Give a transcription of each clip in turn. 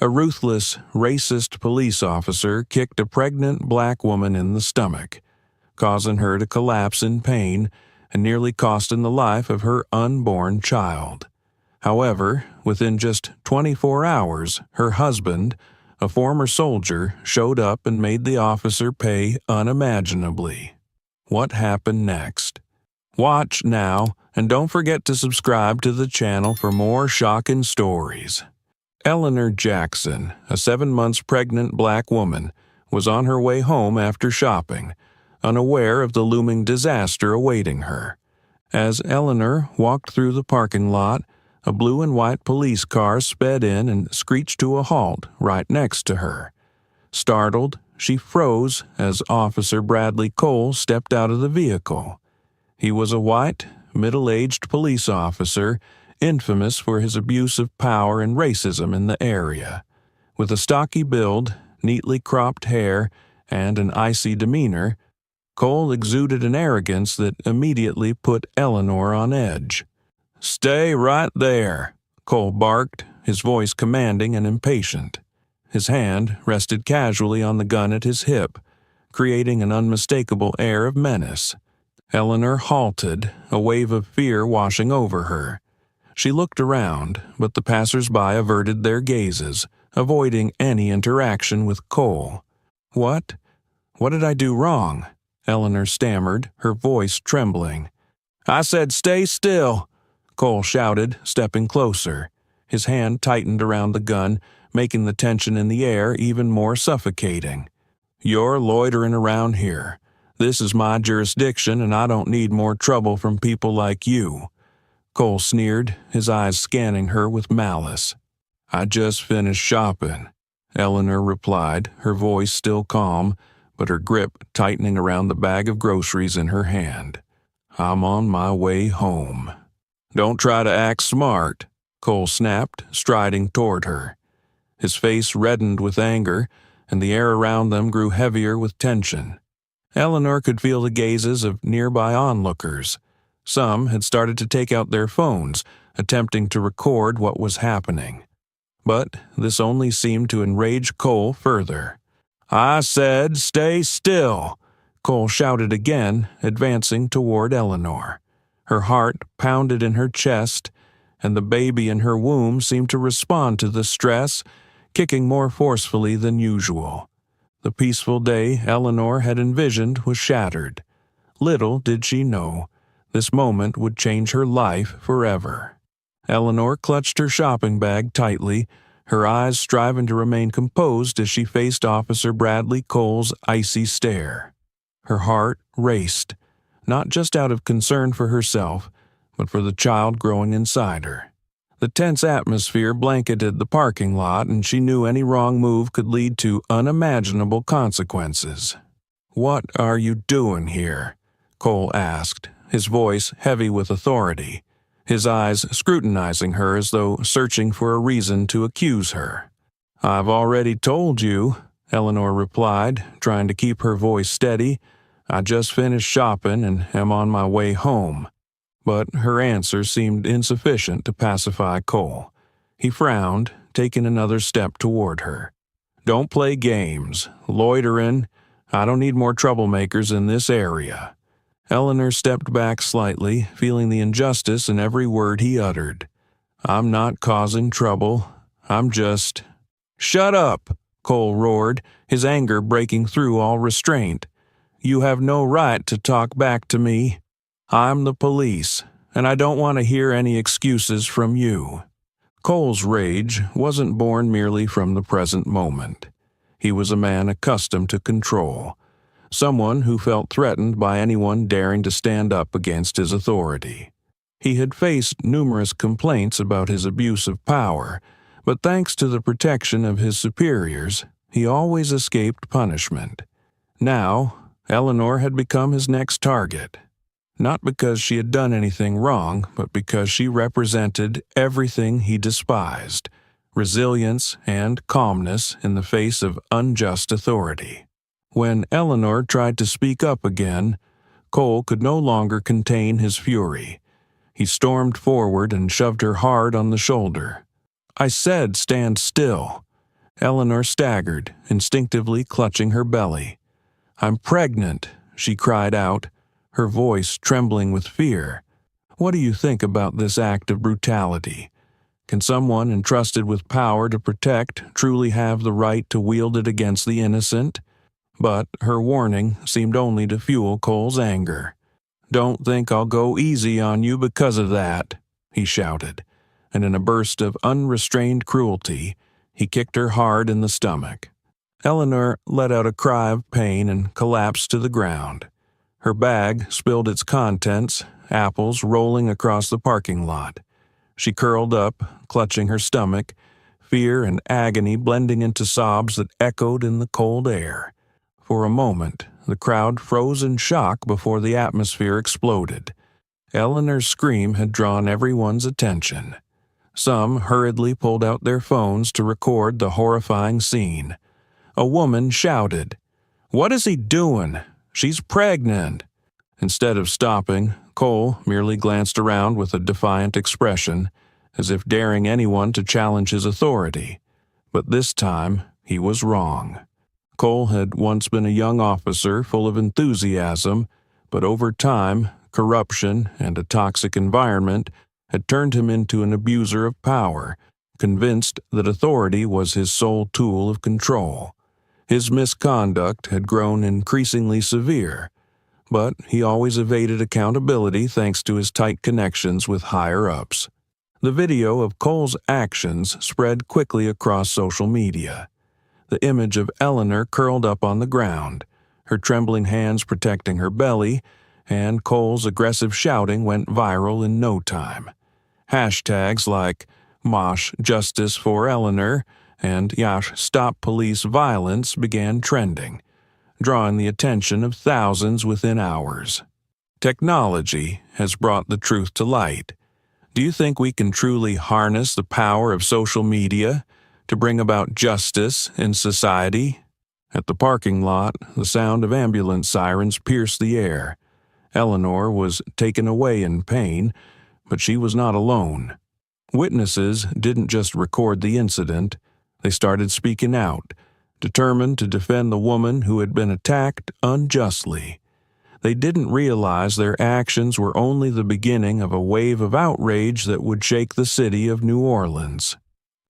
A ruthless, racist police officer kicked a pregnant black woman in the stomach, causing her to collapse in pain and nearly costing the life of her unborn child. However, within just 24 hours, her husband, a former soldier, showed up and made the officer pay unimaginably. What happened next? Watch now, and don't forget to subscribe to the channel for more shocking stories. Eleanor Jackson, a 7 months pregnant black woman, was on her way home after shopping, unaware of the looming disaster awaiting her. As Eleanor walked through the parking lot, a blue and white police car sped in and screeched to a halt right next to her. Startled, she froze as Officer Bradley Cole stepped out of the vehicle. He was a white, middle-aged police officer, infamous for his abuse of power and racism in the area. With a stocky build, neatly cropped hair, and an icy demeanor, Cole exuded an arrogance that immediately put Eleanor on edge. "Stay right there," Cole barked, his voice commanding and impatient. His hand rested casually on the gun at his hip, creating an unmistakable air of menace. Eleanor halted, a wave of fear washing over her. She looked around, but the passers-by averted their gazes, avoiding any interaction with Cole. What did I do wrong?" Eleanor stammered, her voice trembling. "I said stay still," Cole shouted, stepping closer. His hand tightened around the gun, making the tension in the air even more suffocating. "You're loitering around here. This is my jurisdiction, and I don't need more trouble from people like you." Cole sneered, his eyes scanning her with malice. "I just finished shopping," Eleanor replied, her voice still calm, but her grip tightening around the bag of groceries in her hand. "I'm on my way home." "Don't try to act smart," Cole snapped, striding toward her. His face reddened with anger, and the air around them grew heavier with tension. Eleanor could feel the gazes of nearby onlookers. Some had started to take out their phones, attempting to record what was happening. But this only seemed to enrage Cole further. "I said stay still," Cole shouted again, advancing toward Eleanor. Her heart pounded in her chest, and the baby in her womb seemed to respond to the stress, kicking more forcefully than usual. The peaceful day Eleanor had envisioned was shattered. Little did she know, this moment would change her life forever. Eleanor clutched her shopping bag tightly, her eyes striving to remain composed as she faced Officer Bradley Cole's icy stare. Her heart raced, not just out of concern for herself, but for the child growing inside her. The tense atmosphere blanketed the parking lot, and she knew any wrong move could lead to unimaginable consequences. "What are you doing here?" Cole asked, his voice heavy with authority, his eyes scrutinizing her as though searching for a reason to accuse her. "I've already told you," Eleanor replied, trying to keep her voice steady. "I just finished shopping and am on my way home." But her answer seemed insufficient to pacify Cole. He frowned, taking another step toward her. "Don't play games. Loitering. I don't need more troublemakers in this area." Eleanor stepped back slightly, feeling the injustice in every word he uttered. "I'm not causing trouble. I'm just—" "Shut up!" Cole roared, his anger breaking through all restraint. "You have no right to talk back to me. I'm the police, and I don't want to hear any excuses from you." Cole's rage wasn't born merely from the present moment. He was a man accustomed to control, someone who felt threatened by anyone daring to stand up against his authority. He had faced numerous complaints about his abuse of power, but thanks to the protection of his superiors, he always escaped punishment. Now, Eleanor had become his next target. Not because she had done anything wrong, but because she represented everything he despised: resilience and calmness in the face of unjust authority. When Eleanor tried to speak up again, Cole could no longer contain his fury. He stormed forward and shoved her hard on the shoulder. "I said stand still." Eleanor staggered, instinctively clutching her belly. "I'm pregnant," she cried out, her voice trembling with fear. "What do you think about this act of brutality? Can someone entrusted with power to protect truly have the right to wield it against the innocent?" But her warning seemed only to fuel Cole's anger. "Don't think I'll go easy on you because of that," he shouted, and in a burst of unrestrained cruelty, he kicked her hard in the stomach. Eleanor let out a cry of pain and collapsed to the ground. Her bag spilled its contents, apples rolling across the parking lot. She curled up, clutching her stomach, fear and agony blending into sobs that echoed in the cold air. For a moment, the crowd froze in shock before the atmosphere exploded. Eleanor's scream had drawn everyone's attention. Some hurriedly pulled out their phones to record the horrifying scene. A woman shouted, "What is he doing? She's pregnant!" Instead of stopping, Cole merely glanced around with a defiant expression, as if daring anyone to challenge his authority. But this time, he was wrong. Cole had once been a young officer full of enthusiasm, but over time, corruption and a toxic environment had turned him into an abuser of power, convinced that authority was his sole tool of control. His misconduct had grown increasingly severe, but he always evaded accountability thanks to his tight connections with higher-ups. The video of Cole's actions spread quickly across social media. The image of Eleanor curled up on the ground, her trembling hands protecting her belly, and Cole's aggressive shouting went viral in no time. Hashtags like "Mosh Justice for Eleanor" and "Yash Stop Police Violence" began trending, drawing the attention of thousands within hours. Technology has brought the truth to light. Do you think we can truly harness the power of social media to bring about justice in society? At the parking lot, the sound of ambulance sirens pierced the air. Eleanor was taken away in pain, but she was not alone. Witnesses didn't just record the incident, they started speaking out, determined to defend the woman who had been attacked unjustly. They didn't realize their actions were only the beginning of a wave of outrage that would shake the city of New Orleans.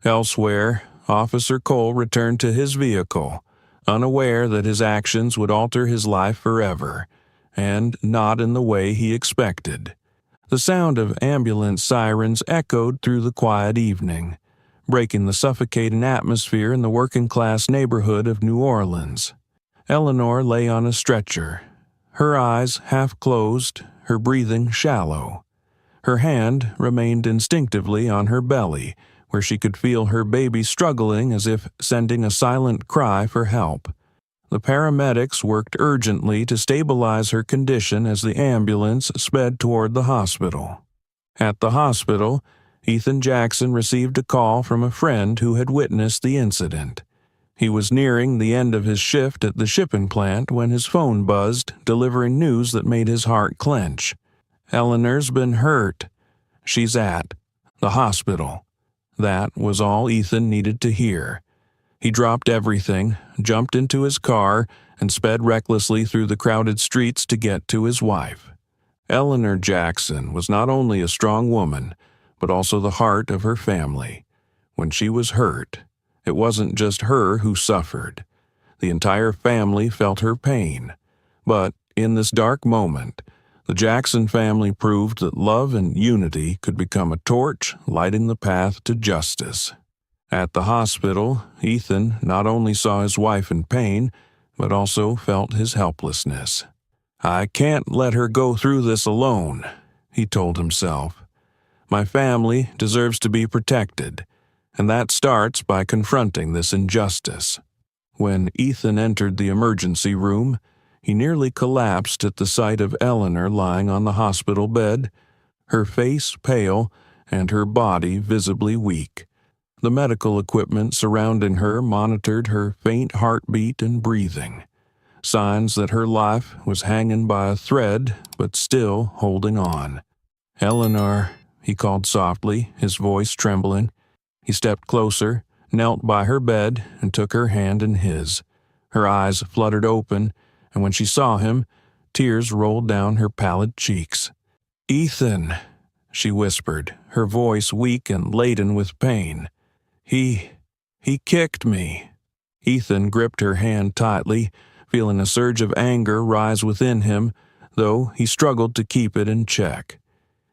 Elsewhere, Officer Cole returned to his vehicle, unaware that his actions would alter his life forever, and not in the way he expected. The sound of ambulance sirens echoed through the quiet evening, breaking the suffocating atmosphere in the working-class neighborhood of New Orleans. Eleanor lay on a stretcher, her eyes half closed, her breathing shallow. Her hand remained instinctively on her belly, where she could feel her baby struggling as if sending a silent cry for help. The paramedics worked urgently to stabilize her condition as the ambulance sped toward the hospital. At the hospital, Ethan Jackson received a call from a friend who had witnessed the incident. He was nearing the end of his shift at the shipping plant when his phone buzzed, delivering news that made his heart clench. "Eleanor's been hurt. She's at the hospital." That was all Ethan needed to hear. He dropped everything, jumped into his car, and sped recklessly through the crowded streets to get to his wife. Eleanor Jackson was not only a strong woman, but also the heart of her family. When she was hurt, it wasn't just her who suffered. The entire family felt her pain. But in this dark moment, the Jackson family proved that love and unity could become a torch lighting the path to justice. At the hospital, Ethan not only saw his wife in pain, but also felt his helplessness. "I can't let her go through this alone," he told himself. "My family deserves to be protected, and that starts by confronting this injustice." When Ethan entered the emergency room, he nearly collapsed at the sight of Eleanor lying on the hospital bed, her face pale and her body visibly weak. The medical equipment surrounding her monitored her faint heartbeat and breathing, signs that her life was hanging by a thread but still holding on. "Eleanor," he called softly, his voice trembling. He stepped closer, knelt by her bed and took her hand in his. Her eyes fluttered open, and when she saw him, tears rolled down her pallid cheeks. "Ethan," she whispered, her voice weak and laden with pain. He kicked me." Ethan gripped her hand tightly, feeling a surge of anger rise within him, though he struggled to keep it in check.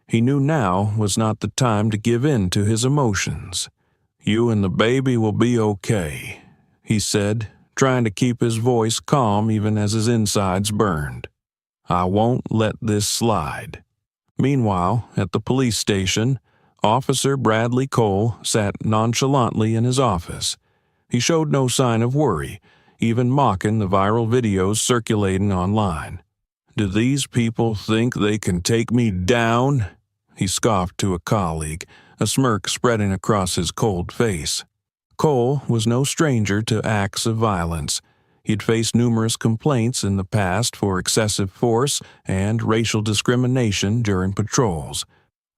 He knew now was not the time to give in to his emotions. "You and the baby will be okay," he said, trying to keep his voice calm even as his insides burned. "I won't let this slide." Meanwhile, at the police station, Officer Bradley Cole sat nonchalantly in his office. He showed no sign of worry, even mocking the viral videos circulating online. "Do these people think they can take me down?" he scoffed to a colleague, a smirk spreading across his cold face. Cole was no stranger to acts of violence. He'd faced numerous complaints in the past for excessive force and racial discrimination during patrols.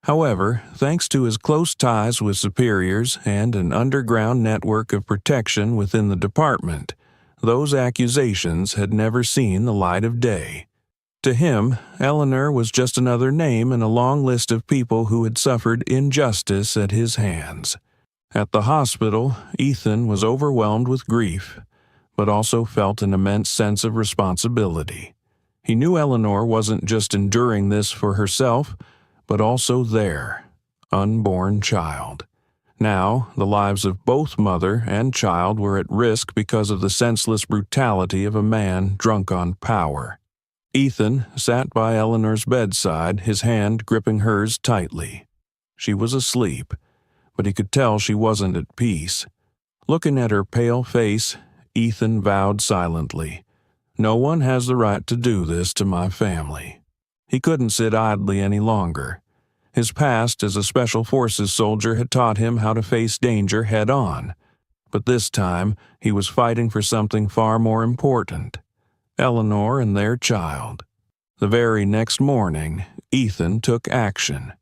However, thanks to his close ties with superiors and an underground network of protection within the department, those accusations had never seen the light of day. To him, Eleanor was just another name in a long list of people who had suffered injustice at his hands. At the hospital, Ethan was overwhelmed with grief, but also felt an immense sense of responsibility. He knew Eleanor wasn't just enduring this for herself, but also their unborn child. Now, the lives of both mother and child were at risk because of the senseless brutality of a man drunk on power. Ethan sat by Eleanor's bedside, his hand gripping hers tightly. She was asleep, but he could tell she wasn't at peace. Looking at her pale face, Ethan vowed silently, "No one has the right to do this to my family." He couldn't sit idly any longer. His past as a Special Forces soldier had taught him how to face danger head-on, but this time he was fighting for something far more important: Eleanor and their child. The very next morning, Ethan took action.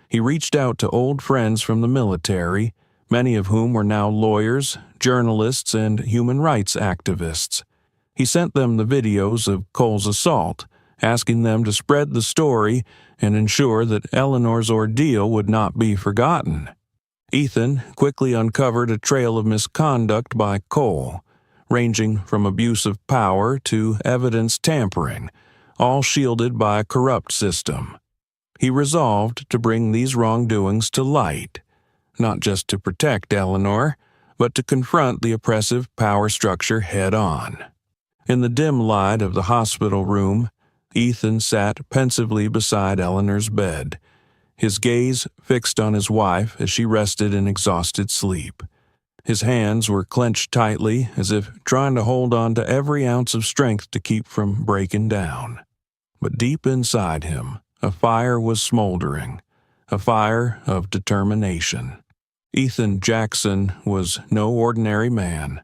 He reached out to old friends from the military, many of whom were now lawyers, journalists, and human rights activists. He sent them the videos of Cole's assault, asking them to spread the story and ensure that Eleanor's ordeal would not be forgotten. Ethan quickly uncovered a trail of misconduct by Cole, ranging from abuse of power to evidence tampering, all shielded by a corrupt system. He resolved to bring these wrongdoings to light, not just to protect Eleanor, but to confront the oppressive power structure head-on. In the dim light of the hospital room, Ethan sat pensively beside Eleanor's bed, his gaze fixed on his wife as she rested in exhausted sleep. His hands were clenched tightly, as if trying to hold on to every ounce of strength to keep from breaking down. But deep inside him, a fire was smoldering, a fire of determination. Ethan Jackson was no ordinary man.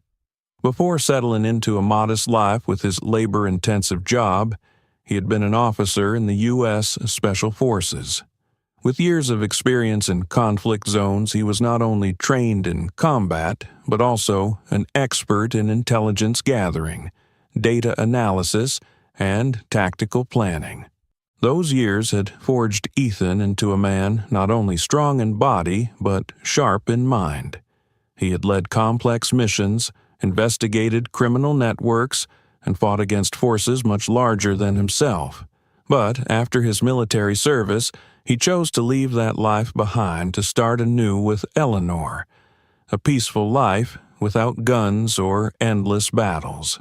Before settling into a modest life with his labor-intensive job, he had been an officer in the U.S. Special Forces. With years of experience in conflict zones, he was not only trained in combat, but also an expert in intelligence gathering, data analysis, and tactical planning. Those years had forged Ethan into a man not only strong in body, but sharp in mind. He had led complex missions, investigated criminal networks, and fought against forces much larger than himself. But after his military service, he chose to leave that life behind to start anew with Eleanor, a peaceful life without guns or endless battles.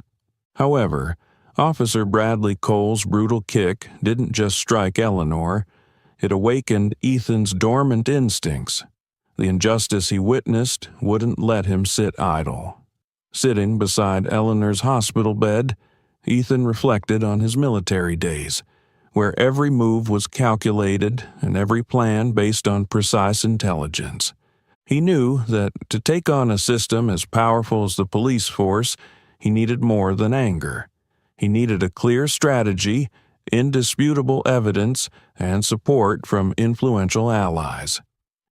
However, Officer Bradley Cole's brutal kick didn't just strike Eleanor, it awakened Ethan's dormant instincts. The injustice he witnessed wouldn't let him sit idle. Sitting beside Eleanor's hospital bed, Ethan reflected on his military days, where every move was calculated and every plan based on precise intelligence. He knew that to take on a system as powerful as the police force, he needed more than anger. He needed a clear strategy, indisputable evidence, and support from influential allies.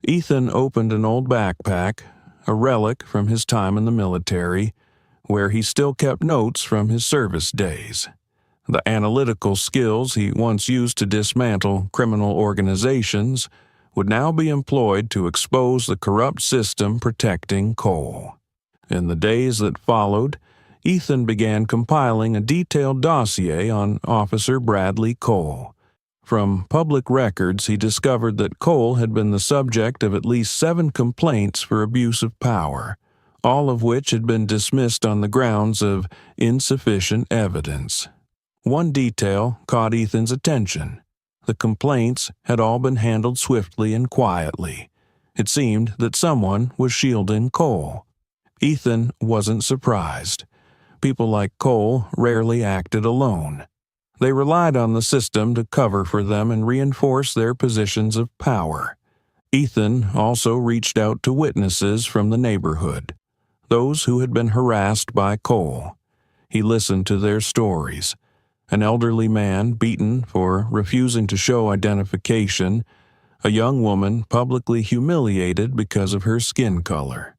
Ethan opened an old backpack, a relic from his time in the military, where he still kept notes from his service days. The analytical skills he once used to dismantle criminal organizations would now be employed to expose the corrupt system protecting Cole. In the days that followed, Ethan began compiling a detailed dossier on Officer Bradley Cole. From public records, he discovered that Cole had been the subject of at least 7 complaints for abuse of power, all of which had been dismissed on the grounds of insufficient evidence. One detail caught Ethan's attention. The complaints had all been handled swiftly and quietly. It seemed that someone was shielding Cole. Ethan wasn't surprised. People like Cole rarely acted alone. They relied on the system to cover for them and reinforce their positions of power. Ethan also reached out to witnesses from the neighborhood, those who had been harassed by Cole. He listened to their stories. An elderly man beaten for refusing to show identification, a young woman publicly humiliated because of her skin color.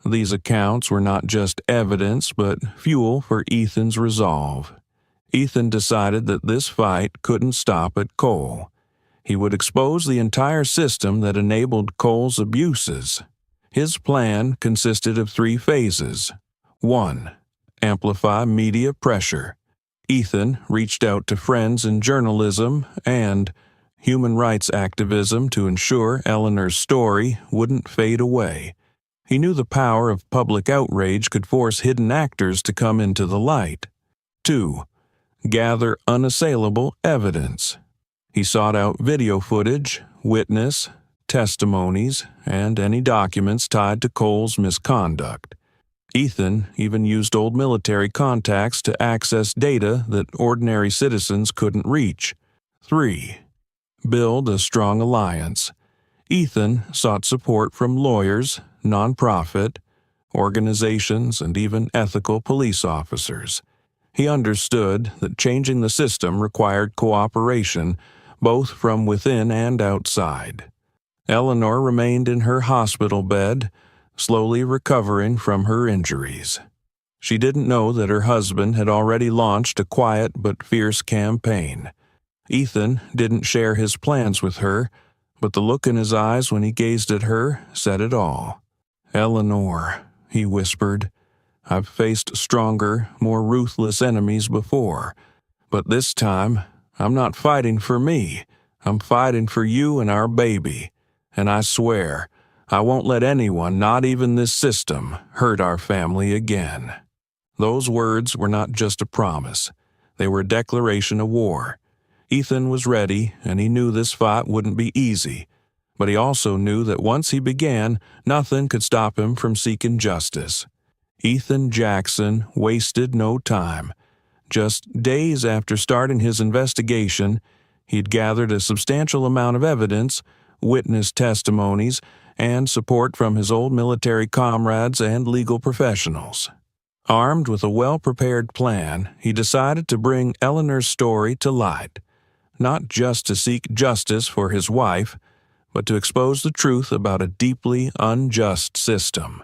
These accounts were not just evidence, but fuel for Ethan's resolve. Ethan decided that this fight couldn't stop at Cole. He would expose the entire system that enabled Cole's abuses. His plan consisted of 3 phases. 1. Amplify media pressure. Ethan reached out to friends in journalism and human rights activism to ensure Eleanor's story wouldn't fade away. He knew the power of public outrage could force hidden actors to come into the light. 2. Gather unassailable evidence. He sought out video footage, witness, testimonies, and any documents tied to Cole's misconduct. Ethan even used old military contacts to access data that ordinary citizens couldn't reach. 3. Build a strong alliance. Ethan sought support from lawyers, nonprofit organizations, and even ethical police officers. He understood that changing the system required cooperation, both from within and outside. Eleanor remained in her hospital bed, slowly recovering from her injuries. She didn't know that her husband had already launched a quiet but fierce campaign. Ethan didn't share his plans with her, but the look in his eyes when he gazed at her said it all. "Eleanor," he whispered, "I've faced stronger, more ruthless enemies before, but this time I'm not fighting for me. I'm fighting for you and our baby, and I swear I won't let anyone, not even this system, hurt our family again." Those words were not just a promise. They were a declaration of war. Ethan was ready, and he knew this fight wouldn't be easy. But he also knew that once he began, nothing could stop him from seeking justice. Ethan Jackson wasted no time. Just days after starting his investigation, he'd gathered a substantial amount of evidence, witness testimonies, and support from his old military comrades and legal professionals. Armed with a well-prepared plan, he decided to bring Eleanor's story to light, not just to seek justice for his wife, but to expose the truth about a deeply unjust system.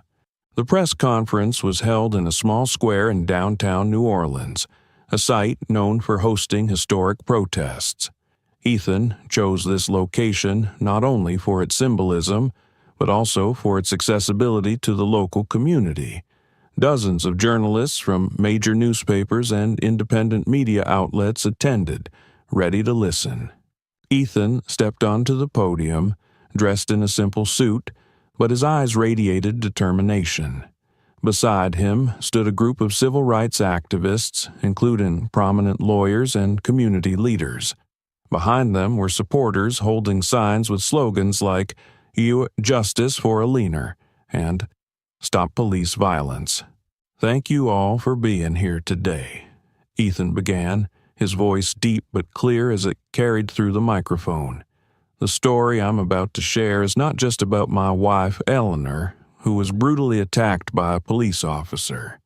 The press conference was held in a small square in downtown New Orleans, a site known for hosting historic protests. Ethan chose this location not only for its symbolism, but also for its accessibility to the local community. Dozens of journalists from major newspapers and independent media outlets attended, ready to listen. Ethan stepped onto the podium, dressed in a simple suit, but his eyes radiated determination. Beside him stood a group of civil rights activists, including prominent lawyers and community leaders. Behind them were supporters holding signs with slogans like "Justice for Eleanor" and "Stop Police Violence." "Thank you all for being here today," Ethan began, his voice deep but clear as it carried through the microphone. "The story I'm about to share is not just about my wife, Eleanor, who was brutally attacked by a police officer.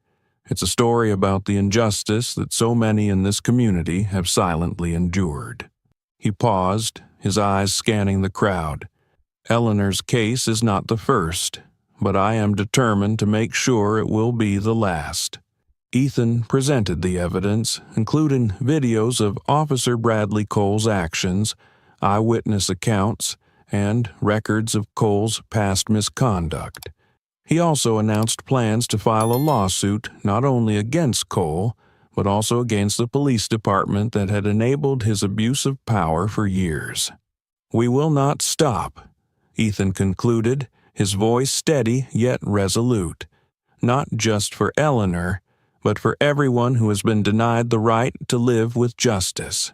It's a story about the injustice that so many in this community have silently endured." He paused, his eyes scanning the crowd. "Eleanor's case is not the first. but I am determined to make sure it will be the last." Ethan presented the evidence, including videos of Officer Bradley Cole's actions, eyewitness accounts, and records of Cole's past misconduct. He also announced plans to file a lawsuit not only against Cole, but also against the police department that had enabled his abuse of power for years. "We will not stop," Ethan concluded, his voice steady yet resolute. "Not just for Eleanor, but for everyone who has been denied the right to live with justice."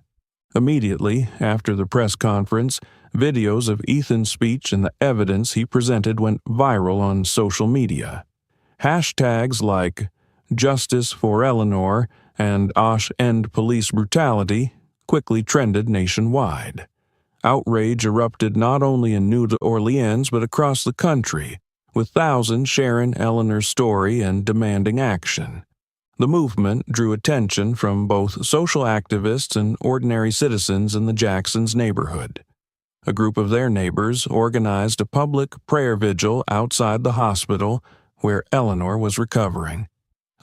Immediately after the press conference, videos of Ethan's speech and the evidence he presented went viral on social media. Hashtags like "Justice for Eleanor" and "Osh End Police Brutality" quickly trended nationwide. Outrage erupted not only in New Orleans but across the country, with thousands sharing Eleanor's story and demanding action. The movement drew attention from both social activists and ordinary citizens in the Jacksons' neighborhood. A group of their neighbors organized a public prayer vigil outside the hospital where Eleanor was recovering.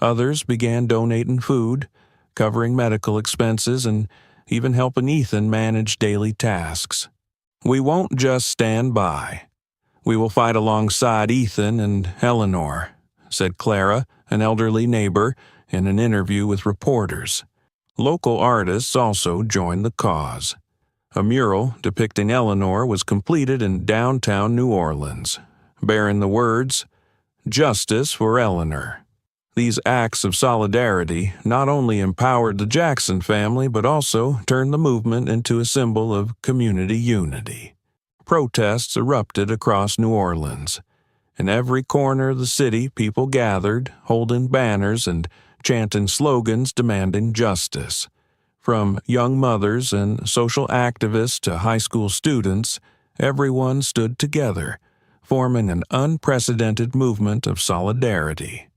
Others began donating food, covering medical expenses, and even helping Ethan manage daily tasks. "We won't just stand by. We will fight alongside Ethan and Eleanor," said Clara, an elderly neighbor, in an interview with reporters. Local artists also joined the cause. A mural depicting Eleanor was completed in downtown New Orleans, bearing the words, "Justice for Eleanor." These acts of solidarity not only empowered the Jackson family but also turned the movement into a symbol of community unity. Protests erupted across New Orleans. In every corner of the city, people gathered, holding banners and chanting slogans demanding justice. From young mothers and social activists to high school students, everyone stood together, forming an unprecedented movement of solidarity.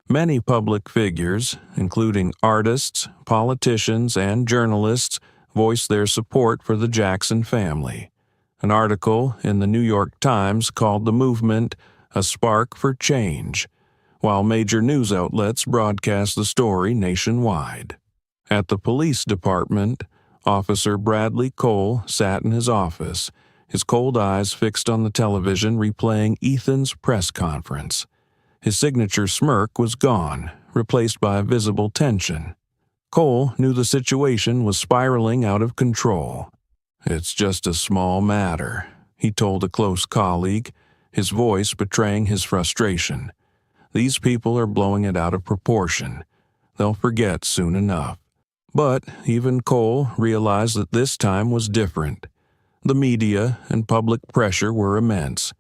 Many public figures, including artists, politicians, and journalists, voiced their support for the Jackson family. An article in the New York Times called the movement "a spark for change," while major news outlets broadcast the story nationwide. At the police department, Officer Bradley Cole sat in his office, his cold eyes fixed on the television replaying Ethan's press conference. His signature smirk was gone, replaced by visible tension. Cole knew the situation was spiraling out of control. "It's just a small matter," he told a close colleague, his voice betraying his frustration. "These people are blowing it out of proportion. They'll forget soon enough." But even Cole realized that this time was different. The media and public pressure were immense.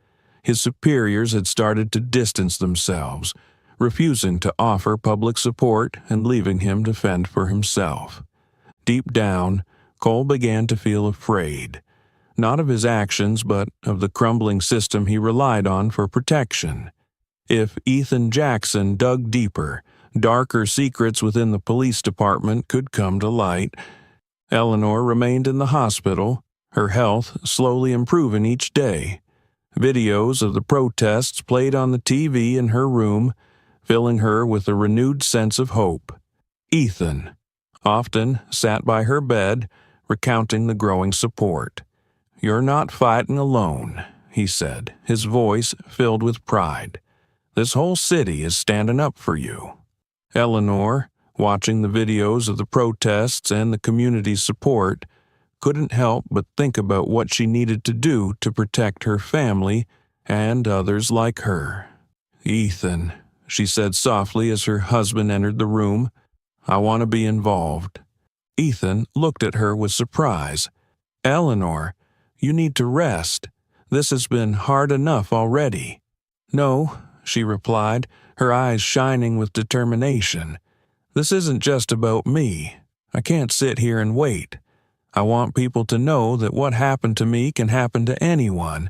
His superiors had started to distance themselves, refusing to offer public support and leaving him to fend for himself. Deep down, Cole began to feel afraid, not of his actions but of the crumbling system he relied on for protection. If Ethan Jackson dug deeper, darker secrets within the police department could come to light. Eleanor remained in the hospital, her health slowly improving each day. Videos of the protests played on the TV in her room, filling her with a renewed sense of hope. Ethan often sat by her bed, recounting the growing support. "You're not fighting alone," he said, his voice filled with pride. "This whole city is standing up for you." Eleanor, watching the videos of the protests and the community's support, couldn't help but think about what she needed to do to protect her family and others like her. "Ethan," she said softly as her husband entered the room, "I want to be involved." Ethan looked at her with surprise. "Eleanor, you need to rest. This has been hard enough already." "No," she replied, her eyes shining with determination. "This isn't just about me. I can't sit here and wait. I want people to know that what happened to me can happen to anyone,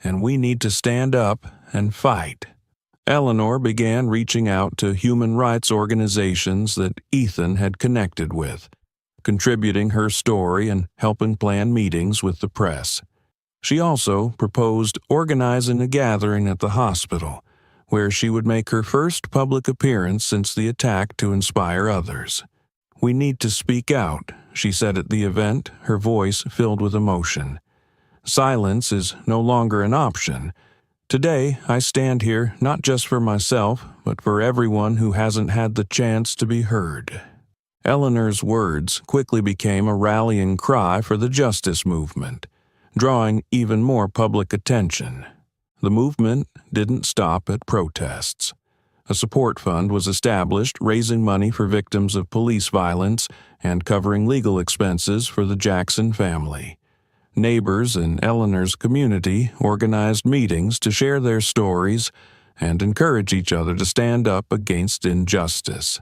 and we need to stand up and fight." Eleanor began reaching out to human rights organizations that Ethan had connected with, contributing her story and helping plan meetings with the press. She also proposed organizing a gathering at the hospital, where she would make her first public appearance since the attack to inspire others. "We need to speak out," she said at the event, her voice filled with emotion. "Silence is no longer an option. Today, I stand here not just for myself, but for everyone who hasn't had the chance to be heard." Eleanor's words quickly became a rallying cry for the justice movement, drawing even more public attention. The movement didn't stop at protests. A support fund was established, raising money for victims of police violence and covering legal expenses for the Jackson family. Neighbors in Eleanor's community organized meetings to share their stories and encourage each other to stand up against injustice.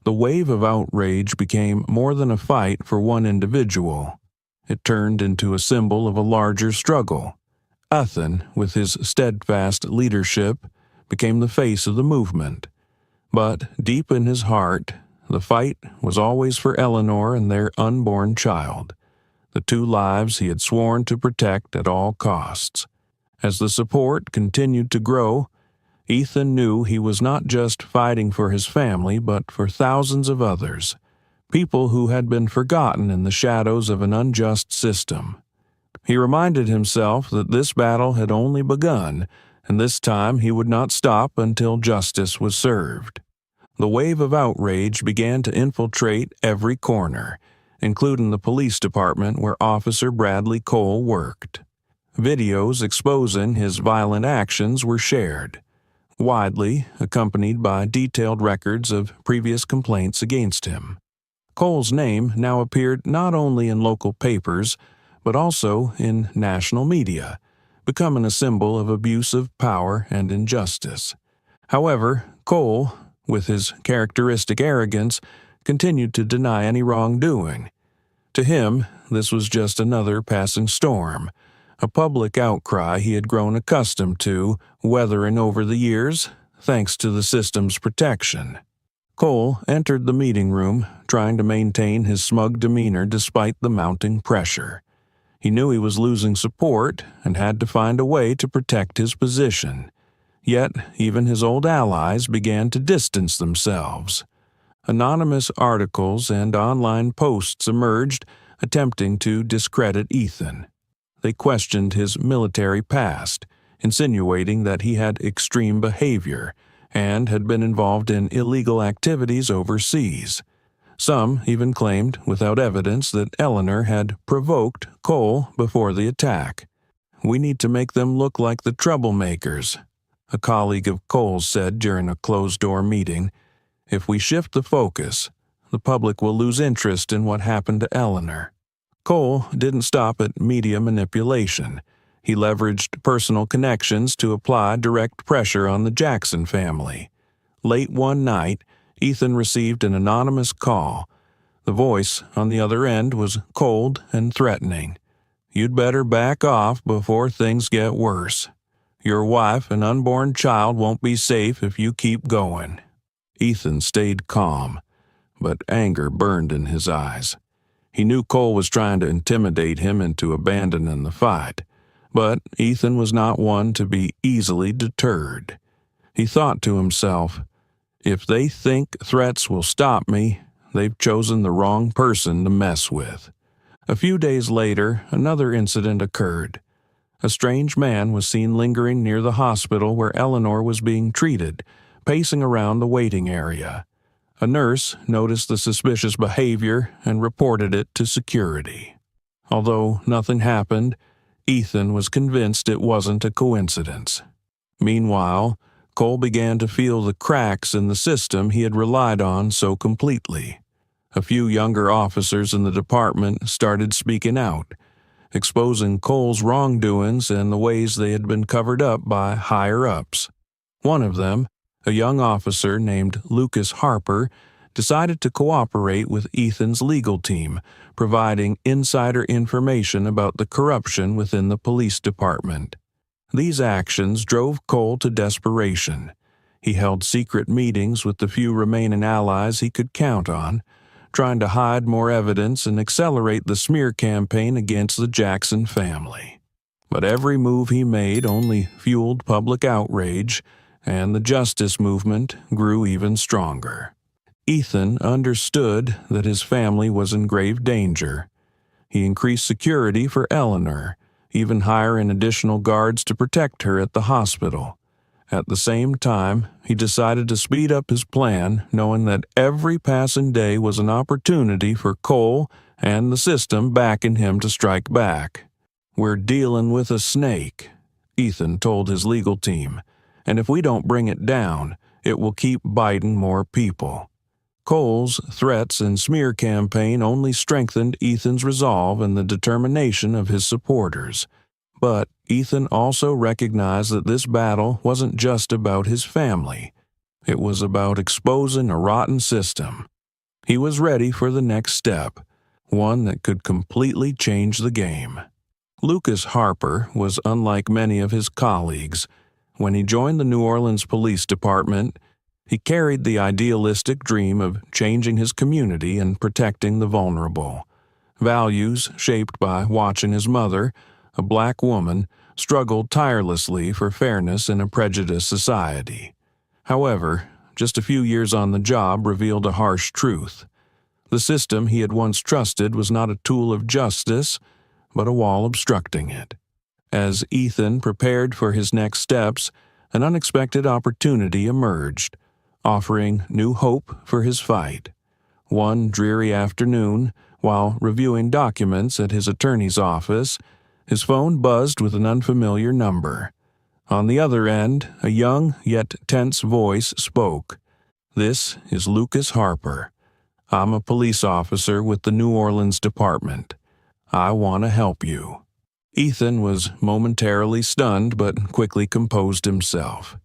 The wave of outrage became more than a fight for one individual. It turned into a symbol of a larger struggle. Ethan, with his steadfast leadership, became the face of the movement. But deep in his heart, the fight was always for Eleanor and their unborn child, the two lives he had sworn to protect at all costs. As the support continued to grow, Ethan knew he was not just fighting for his family, but for thousands of others, people who had been forgotten in the shadows of an unjust system. He reminded himself that this battle had only begun, and this time he would not stop until justice was served. The wave of outrage began to infiltrate every corner, including the police department where Officer Bradley Cole worked. Videos exposing his violent actions were shared, widely accompanied by detailed records of previous complaints against him. Cole's name now appeared not only in local papers, but also in national media, becoming a symbol of abuse of power and injustice. However, Cole, with his characteristic arrogance, continued to deny any wrongdoing. To him, this was just another passing storm, a public outcry he had grown accustomed to, weathering over the years, thanks to the system's protection. Cole entered the meeting room, trying to maintain his smug demeanor despite the mounting pressure. He knew he was losing support and had to find a way to protect his position. Yet, even his old allies began to distance themselves. Anonymous articles and online posts emerged, attempting to discredit Ethan. They questioned his military past, insinuating that he had extreme behavior and had been involved in illegal activities overseas. Some even claimed, without evidence, that Eleanor had provoked Cole before the attack. "We need to make them look like the troublemakers," a colleague of Cole's said during a closed-door meeting. "If we shift the focus, the public will lose interest in what happened to Eleanor." Cole didn't stop at media manipulation. He leveraged personal connections to apply direct pressure on the Jackson family. Late one night, Ethan received an anonymous call. The voice on the other end was cold and threatening. "You'd better back off before things get worse. Your wife and unborn child won't be safe if you keep going." Ethan stayed calm, but anger burned in his eyes. He knew Cole was trying to intimidate him into abandoning the fight, but Ethan was not one to be easily deterred. He thought to himself, "If they think threats will stop me, they've chosen the wrong person to mess with." A few days later, another incident occurred. A strange man was seen lingering near the hospital where Eleanor was being treated, pacing around the waiting area. A nurse noticed the suspicious behavior and reported it to security. Although nothing happened, Ethan was convinced it wasn't a coincidence. Meanwhile, Cole began to feel the cracks in the system he had relied on so completely. A few younger officers in the department started speaking out, exposing Cole's wrongdoings and the ways they had been covered up by higher-ups. One of them, a young officer named Lucas Harper, decided to cooperate with Ethan's legal team, providing insider information about the corruption within the police department. These actions drove Cole to desperation. He held secret meetings with the few remaining allies he could count on, trying to hide more evidence and accelerate the smear campaign against the Jackson family. But every move he made only fueled public outrage, and the justice movement grew even stronger. Ethan understood that his family was in grave danger. He increased security for Eleanor, even hiring additional guards to protect her at the hospital. At the same time, he decided to speed up his plan, knowing that every passing day was an opportunity for Cole and the system backing him to strike back. "We're dealing with a snake," Ethan told his legal team, "and if we don't bring it down, it will keep biting more people." Cole's threats and smear campaign only strengthened Ethan's resolve and the determination of his supporters. But Ethan also recognized that this battle wasn't just about his family. It was about exposing a rotten system. He was ready for the next step, one that could completely change the game. Lucas Harper was unlike many of his colleagues. When he joined the New Orleans Police Department, he carried the idealistic dream of changing his community and protecting the vulnerable. Values shaped by watching his mother, a black woman, struggled tirelessly for fairness in a prejudiced society. However, just a few years on the job revealed a harsh truth. The system he had once trusted was not a tool of justice, but a wall obstructing it. As Ethan prepared for his next steps, an unexpected opportunity emerged, offering new hope for his fight. One dreary afternoon, while reviewing documents at his attorney's office, his phone buzzed with an unfamiliar number. On the other end, a young yet tense voice spoke. "This is Lucas Harper. I'm a police officer with the New Orleans Department. I want to help you." Ethan was momentarily stunned but quickly composed himself.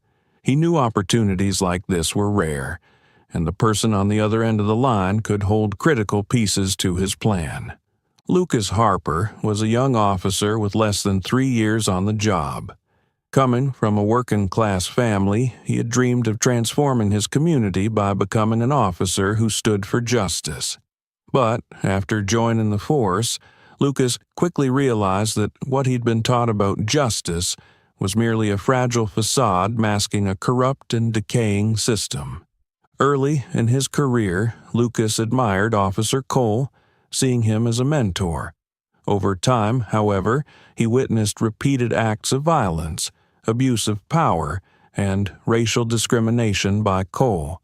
He knew opportunities like this were rare, and the person on the other end of the line could hold critical pieces to his plan. Lucas Harper was a young officer with less than 3 years on the job. Coming from a working-class family, he had dreamed of transforming his community by becoming an officer who stood for justice. But after joining the force, Lucas quickly realized that what he'd been taught about justice was merely a fragile facade masking a corrupt and decaying system. Early in his career, Lucas admired Officer Cole, seeing him as a mentor. Over time, however, he witnessed repeated acts of violence, abuse of power, and racial discrimination by Cole.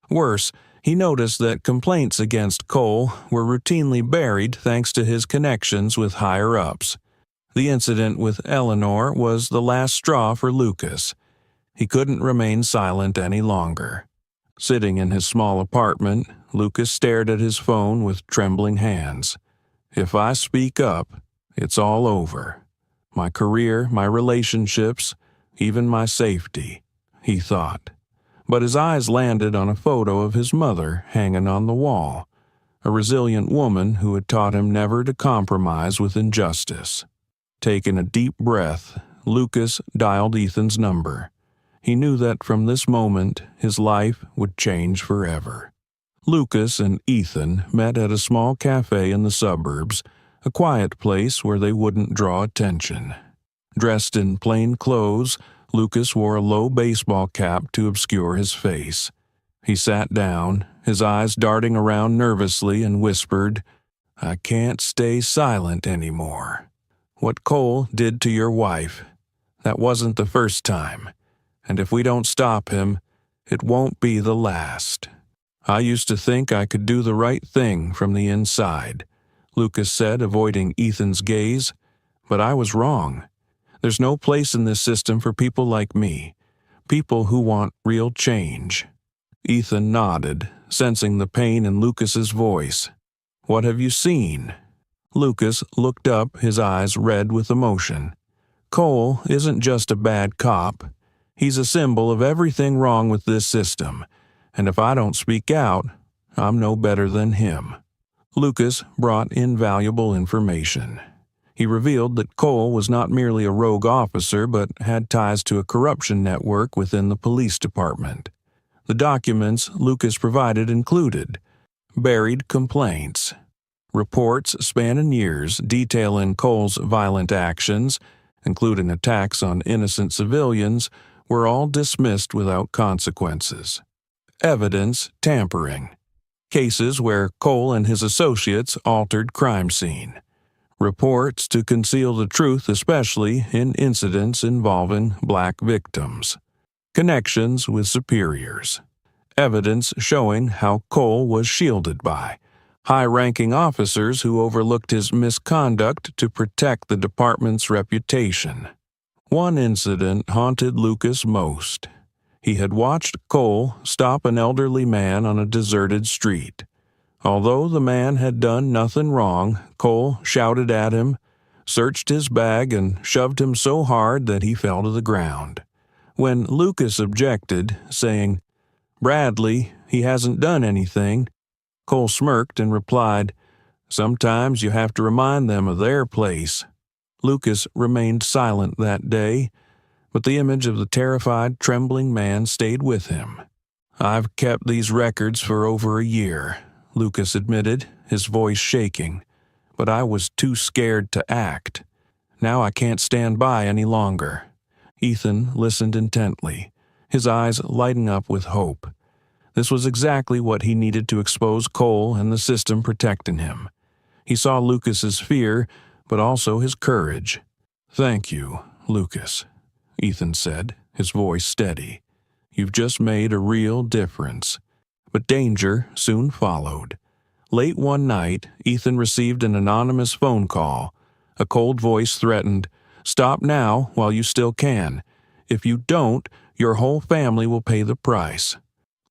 Worse, he noticed that complaints against Cole were routinely buried thanks to his connections with higher-ups. The incident with Eleanor was the last straw for Lucas. He couldn't remain silent any longer. Sitting in his small apartment, Lucas stared at his phone with trembling hands. "If I speak up, it's all over. My career, my relationships, even my safety," he thought. But his eyes landed on a photo of his mother hanging on the wall, a resilient woman who had taught him never to compromise with injustice. Taking a deep breath, Lucas dialed Ethan's number. He knew that from this moment, his life would change forever. Lucas and Ethan met at a small cafe in the suburbs, a quiet place where they wouldn't draw attention. Dressed in plain clothes, Lucas wore a low baseball cap to obscure his face. He sat down, his eyes darting around nervously, and whispered, "I can't stay silent anymore. What Cole did to your wife, that wasn't the first time. And if we don't stop him, it won't be the last." "I used to think I could do the right thing from the inside," Lucas said, avoiding Ethan's gaze. "But I was wrong. There's no place in this system for people like me, people who want real change." Ethan nodded, sensing the pain in Lucas's voice. "What have you seen?" Lucas looked up, his eyes red with emotion. "Cole isn't just a bad cop. He's a symbol of everything wrong with this system, and if I don't speak out, I'm no better than him." Lucas brought invaluable information. He revealed that Cole was not merely a rogue officer but had ties to a corruption network within the police department. The documents Lucas provided included buried complaints, reports spanning years detailing Cole's violent actions, including attacks on innocent civilians, were all dismissed without consequences. Evidence tampering. Cases where Cole and his associates altered crime scene. Reports to conceal the truth, especially in incidents involving black victims. Connections with superiors. Evidence showing how Cole was shielded by high-ranking officers who overlooked his misconduct to protect the department's reputation. One incident haunted Lucas most. He had watched Cole stop an elderly man on a deserted street. Although the man had done nothing wrong, Cole shouted at him, searched his bag, and shoved him so hard that he fell to the ground. When Lucas objected, saying, "Bradley, he hasn't done anything," Cole smirked and replied, "Sometimes you have to remind them of their place." Lucas remained silent that day, but the image of the terrified, trembling man stayed with him. "I've kept these records for over a year," Lucas admitted, his voice shaking, "but I was too scared to act. Now I can't stand by any longer." Ethan listened intently, his eyes lighting up with hope. This was exactly what he needed to expose Cole and the system protecting him. He saw Lucas's fear, but also his courage. "Thank you, Lucas," Ethan said, his voice steady. "You've just made a real difference." But danger soon followed. Late one night, Ethan received an anonymous phone call. A cold voice threatened, "Stop now while you still can. If you don't, your whole family will pay the price."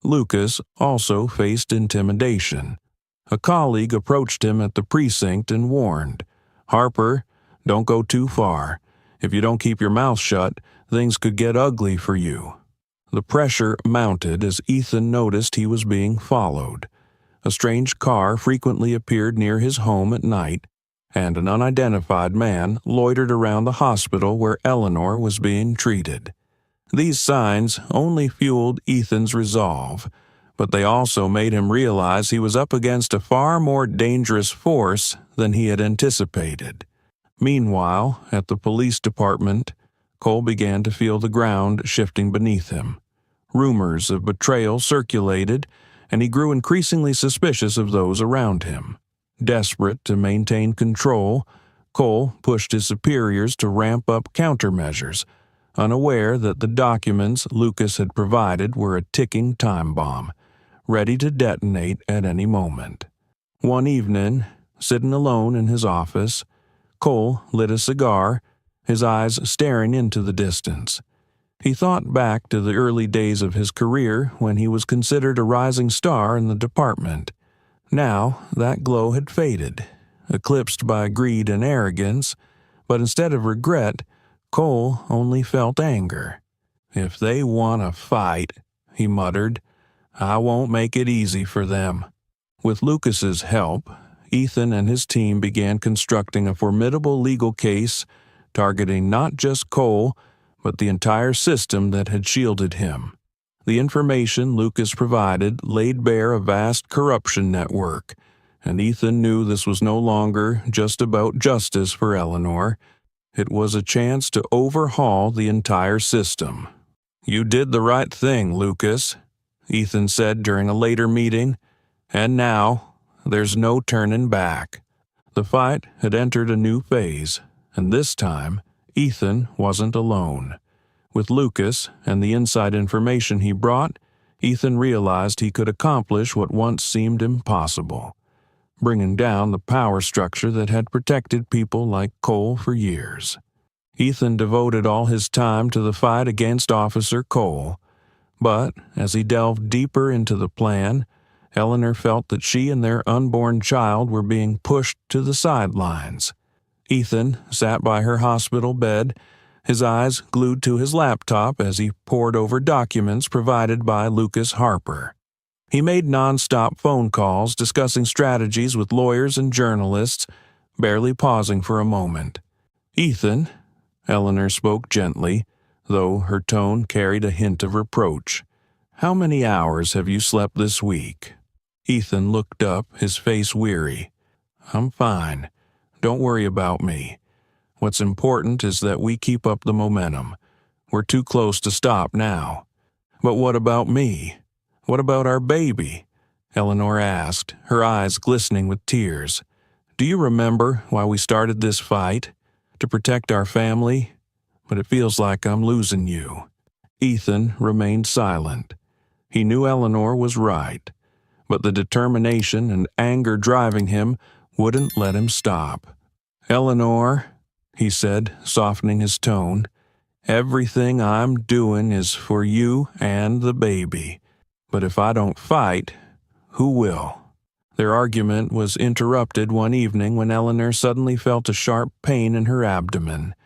Lucas also faced intimidation. A colleague approached him at the precinct and warned, "Harper, don't go too far. If you don't keep your mouth shut, things could get ugly for you." The pressure mounted as Ethan noticed he was being followed. A strange car frequently appeared near his home at night, and an unidentified man loitered around the hospital where Eleanor was being treated. These signs only fueled Ethan's resolve, but they also made him realize he was up against a far more dangerous force than he had anticipated. Meanwhile, at the police department, Cole began to feel the ground shifting beneath him. Rumors of betrayal circulated, and he grew increasingly suspicious of those around him. Desperate to maintain control, Cole pushed his superiors to ramp up countermeasures, unaware that the documents Lucas had provided were a ticking time bomb, ready to detonate at any moment. One evening, sitting alone in his office, Cole lit a cigar, his eyes staring into the distance. He thought back to the early days of his career when he was considered a rising star in the department. Now, that glow had faded, eclipsed by greed and arrogance, but instead of regret, Cole only felt anger. "If they want to fight," he muttered, "I won't make it easy for them." With Lucas's help, Ethan and his team began constructing a formidable legal case targeting not just Cole, but the entire system that had shielded him. The information Lucas provided laid bare a vast corruption network, and Ethan knew this was no longer just about justice for Eleanor. It was a chance to overhaul the entire system. "You did the right thing, Lucas," Ethan said during a later meeting, "and now there's no turning back." The fight had entered a new phase, and this time Ethan wasn't alone. With Lucas and the inside information he brought, Ethan realized he could accomplish what once seemed impossible, bringing down the power structure that had protected people like Cole for years. Ethan devoted all his time to the fight against Officer Cole, but as he delved deeper into the plan, Eleanor felt that she and their unborn child were being pushed to the sidelines. Ethan sat by her hospital bed, his eyes glued to his laptop as he pored over documents provided by Lucas Harper. He made non-stop phone calls discussing strategies with lawyers and journalists, barely pausing for a moment. "Ethan," Eleanor spoke gently, though her tone carried a hint of reproach, "how many hours have you slept this week?" Ethan looked up, his face weary. "I'm fine. Don't worry about me. What's important is that we keep up the momentum. We're too close to stop now." "But what about me? What about our baby?" Eleanor asked, her eyes glistening with tears. "Do you remember why we started this fight? To protect our family? But it feels like I'm losing you." Ethan remained silent. He knew Eleanor was right, but the determination and anger driving him wouldn't let him stop. "Eleanor," he said, softening his tone, "everything I'm doing is for you and the baby. But if I don't fight, who will?" Their argument was interrupted one evening when Eleanor suddenly felt a sharp pain in her abdomen.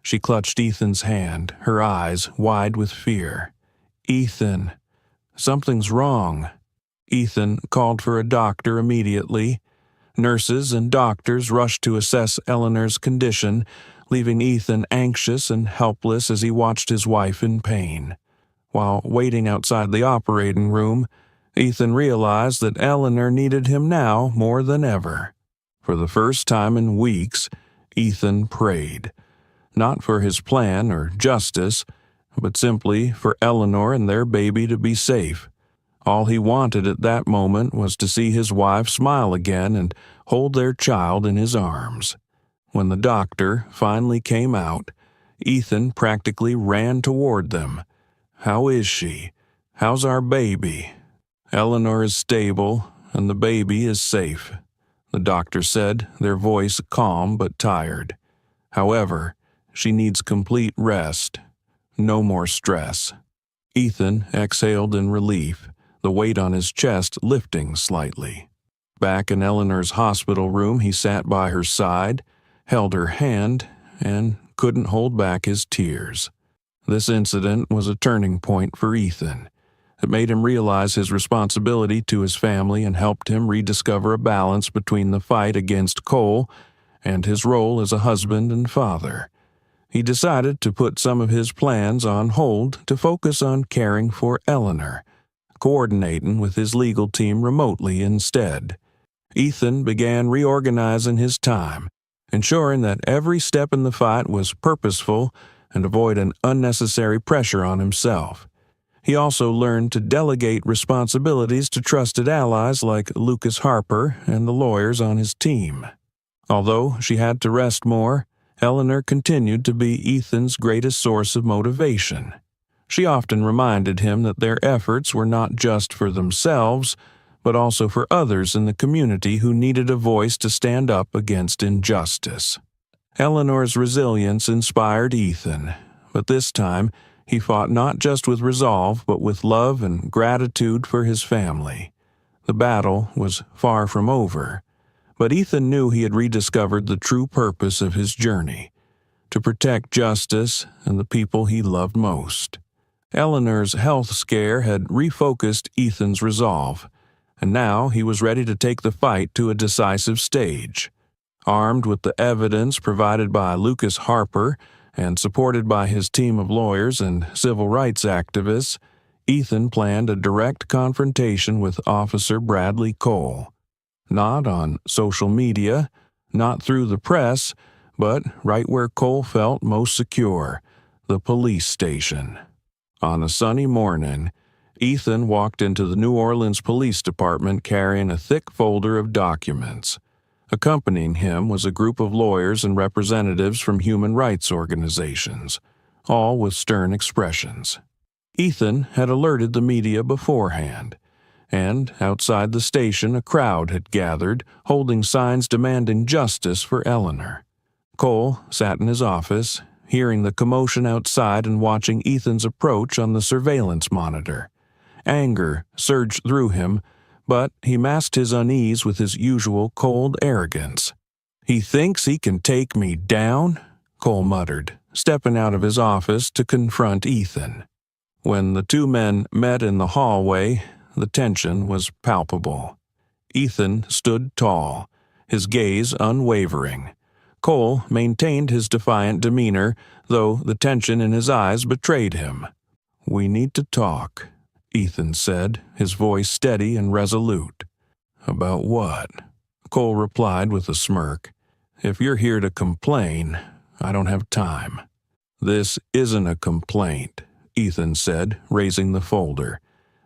She clutched Ethan's hand, her eyes wide with fear. "Ethan, something's wrong." Ethan called for a doctor immediately. Nurses and doctors rushed to assess Eleanor's condition, leaving Ethan anxious and helpless as he watched his wife in pain. While waiting outside the operating room, Ethan realized that Eleanor needed him now more than ever. For the first time in weeks, Ethan prayed, not for his plan or justice, but simply for Eleanor and their baby to be safe. All he wanted at that moment was to see his wife smile again and hold their child in his arms. When the doctor finally came out, Ethan practically ran toward them. "How is she? How's our baby?" "Eleanor is stable, and the baby is safe," the doctor said, their voice calm but tired. "However, she needs complete rest. No more stress." Ethan exhaled in relief, the weight on his chest lifting slightly. Back in Eleanor's hospital room, he sat by her side, held her hand, and couldn't hold back his tears. This incident was a turning point for Ethan. It made him realize his responsibility to his family and helped him rediscover a balance between the fight against Cole and his role as a husband and father. He decided to put some of his plans on hold to focus on caring for Eleanor, coordinating with his legal team remotely instead. Ethan began reorganizing his time, ensuring that every step in the fight was purposeful and avoiding unnecessary pressure on himself. He also learned to delegate responsibilities to trusted allies like Lucas Harper and the lawyers on his team. Although she had to rest more, Eleanor continued to be Ethan's greatest source of motivation. She often reminded him that their efforts were not just for themselves, but also for others in the community who needed a voice to stand up against injustice. Eleanor's resilience inspired Ethan, but this time he fought not just with resolve but with love and gratitude for his family. The battle was far from over, but Ethan knew he had rediscovered the true purpose of his journey: to protect justice and the people he loved most. Eleanor's health scare had refocused Ethan's resolve, and now he was ready to take the fight to a decisive stage. Armed with the evidence provided by Lucas Harper and supported by his team of lawyers and civil rights activists, Ethan planned a direct confrontation with Officer Bradley Cole. Not on social media, not through the press, but right where Cole felt most secure, the police station. On a sunny morning, Ethan walked into the New Orleans Police Department carrying a thick folder of documents. Accompanying him was a group of lawyers and representatives from human rights organizations, all with stern expressions. Ethan had alerted the media beforehand, and outside the station a crowd had gathered, holding signs demanding justice for Eleanor. Cole sat in his office, hearing the commotion outside and watching Ethan's approach on the surveillance monitor. Anger surged through him, but he masked his unease with his usual cold arrogance. "He thinks he can take me down?" Cole muttered, stepping out of his office to confront Ethan. When the two men met in the hallway, the tension was palpable. Ethan stood tall, his gaze unwavering. Cole maintained his defiant demeanor, though the tension in his eyes betrayed him. "We need to talk," Ethan said, his voice steady and resolute. "About what?" Cole replied with a smirk. "If you're here to complain, I don't have time." "This isn't a complaint," Ethan said, raising the folder.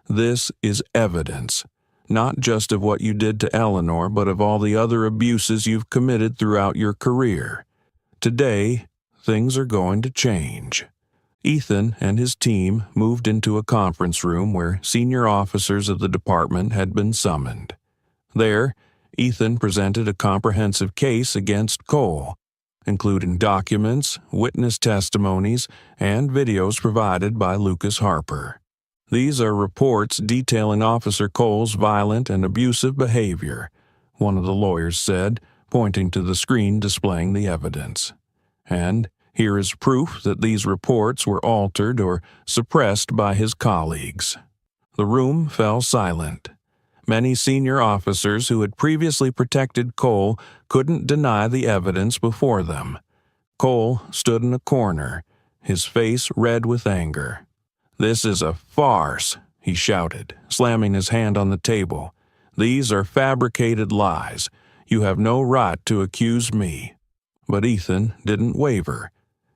"This is evidence, not just of what you did to Eleanor, but of all the other abuses you've committed throughout your career. Today, things are going to change." Ethan and his team moved into a conference room where senior officers of the department had been summoned. There, Ethan presented a comprehensive case against Cole, including documents, witness testimonies, and videos provided by Lucas Harper. "These are reports detailing Officer Cole's violent and abusive behavior," one of the lawyers said, pointing to the screen displaying the evidence. "And here is proof that these reports were altered or suppressed by his colleagues." The room fell silent. Many senior officers who had previously protected Cole couldn't deny the evidence before them. Cole stood in a corner, his face red with anger. "This is a farce," he shouted, slamming his hand on the table. "These are fabricated lies. You have no right to accuse me." But Ethan didn't waver.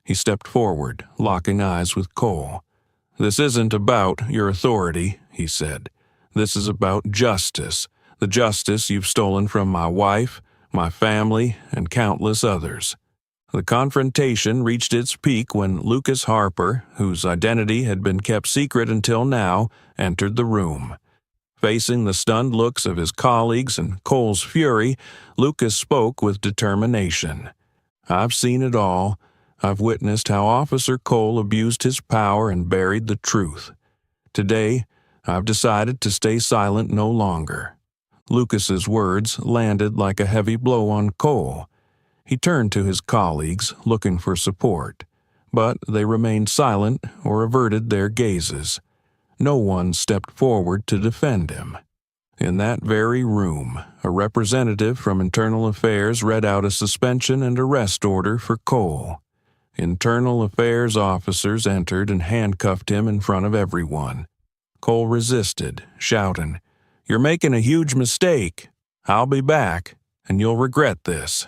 He stepped forward, locking eyes with Cole. "This isn't about your authority," he said. "This is about justice, the justice you've stolen from my wife, my family, and countless others." The confrontation reached its peak when Lucas Harper, whose identity had been kept secret until now, entered the room. Facing the stunned looks of his colleagues and Cole's fury, Lucas spoke with determination. "I've seen it all. I've witnessed how Officer Cole abused his power and buried the truth. Today, I've decided to stay silent no longer." Lucas's words landed like a heavy blow on Cole. He turned to his colleagues, looking for support, but they remained silent or averted their gazes. No one stepped forward to defend him. In that very room, a representative from Internal Affairs read out a suspension and arrest order for Cole. Internal Affairs officers entered and handcuffed him in front of everyone. Cole resisted, shouting, "You're making a huge mistake. I'll be back, and you'll regret this."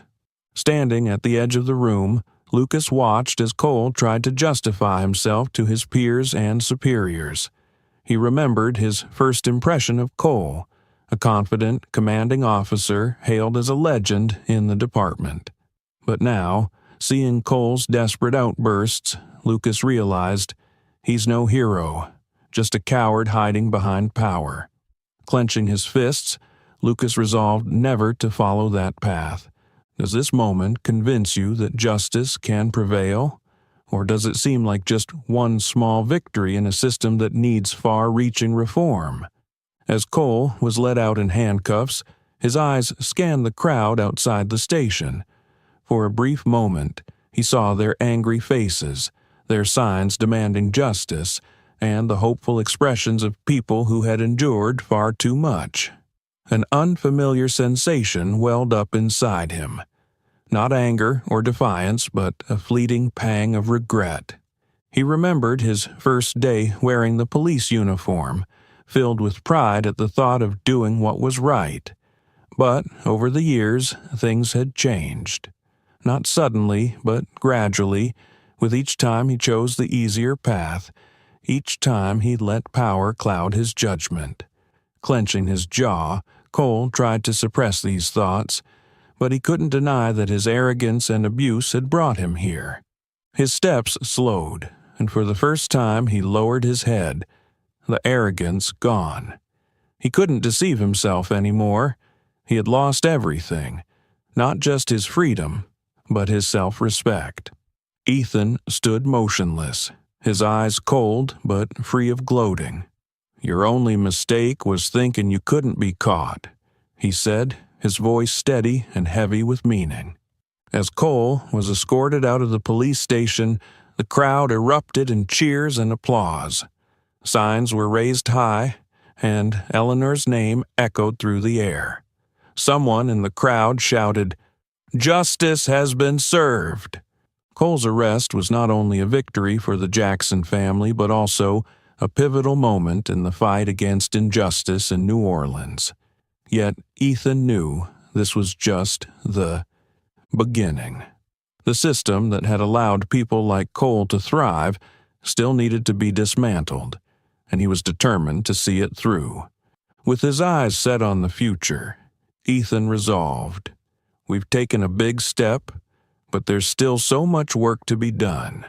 Standing at the edge of the room, Lucas watched as Cole tried to justify himself to his peers and superiors. He remembered his first impression of Cole, a confident, commanding officer hailed as a legend in the department. But now, seeing Cole's desperate outbursts, Lucas realized he's no hero, just a coward hiding behind power. Clenching his fists, Lucas resolved never to follow that path. Does this moment convince you that justice can prevail? Or does it seem like just one small victory in a system that needs far-reaching reform? As Cole was led out in handcuffs, his eyes scanned the crowd outside the station. For a brief moment, he saw their angry faces, their signs demanding justice, and the hopeful expressions of people who had endured far too much. An unfamiliar sensation welled up inside him. Not anger or defiance, but a fleeting pang of regret. He remembered his first day wearing the police uniform, filled with pride at the thought of doing what was right. But over the years, things had changed. Not suddenly, but gradually, with each time he chose the easier path, each time he let power cloud his judgment. Clenching his jaw, Cole tried to suppress these thoughts, but he couldn't deny that his arrogance and abuse had brought him here. His steps slowed, and for the first time he lowered his head, the arrogance gone. He couldn't deceive himself anymore. He had lost everything, not just his freedom, but his self-respect. Ethan stood motionless, his eyes cold but free of gloating. "Your only mistake was thinking you couldn't be caught," he said, his voice steady and heavy with meaning. As Cole was escorted out of the police station, the crowd erupted in cheers and applause. Signs were raised high, and Eleanor's name echoed through the air. Someone in the crowd shouted, "Justice has been served." Cole's arrest was not only a victory for the Jackson family, but also a pivotal moment in the fight against injustice in New Orleans. Yet Ethan knew this was just the beginning. The system that had allowed people like Cole to thrive still needed to be dismantled, and he was determined to see it through. With his eyes set on the future, Ethan resolved, "We've taken a big step, but there's still so much work to be done,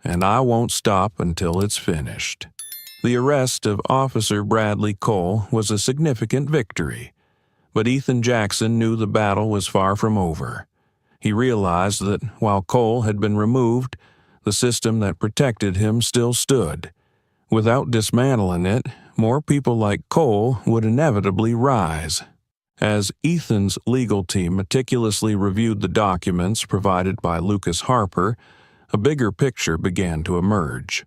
and I won't stop until it's finished." The arrest of Officer Bradley Cole was a significant victory, but Ethan Jackson knew the battle was far from over. He realized that while Cole had been removed, the system that protected him still stood. Without dismantling it, more people like Cole would inevitably rise. As Ethan's legal team meticulously reviewed the documents provided by Lucas Harper, a bigger picture began to emerge.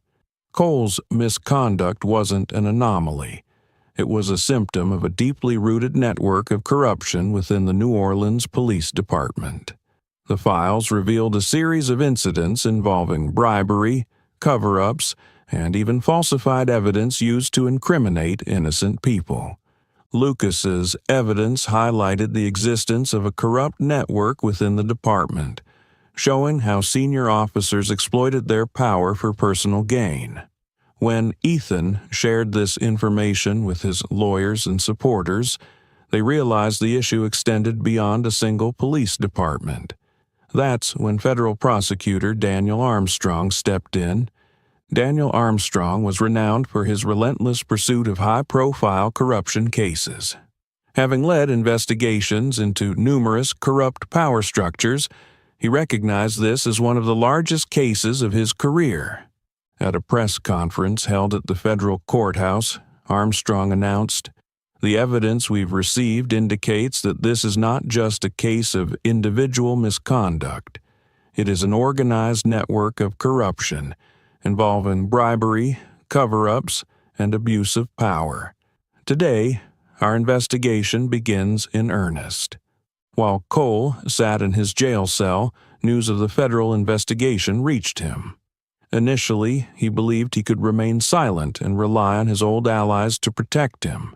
Cole's misconduct wasn't an anomaly. It was a symptom of a deeply rooted network of corruption within the New Orleans Police Department. The files revealed a series of incidents involving bribery, cover-ups, and even falsified evidence used to incriminate innocent people. Lucas's evidence highlighted the existence of a corrupt network within the department, showing how senior officers exploited their power for personal gain. When Ethan shared this information with his lawyers and supporters, they realized the issue extended beyond a single police department. That's when federal prosecutor Daniel Armstrong stepped in. Daniel Armstrong was renowned for his relentless pursuit of high-profile corruption cases. Having led investigations into numerous corrupt power structures, he recognized this as one of the largest cases of his career. At a press conference held at the federal courthouse, Armstrong announced, "The evidence we've received indicates that this is not just a case of individual misconduct. It is an organized network of corruption involving bribery, cover-ups, and abuse of power. Today, our investigation begins in earnest." While Cole sat in his jail cell, news of the federal investigation reached him. Initially, he believed he could remain silent and rely on his old allies to protect him.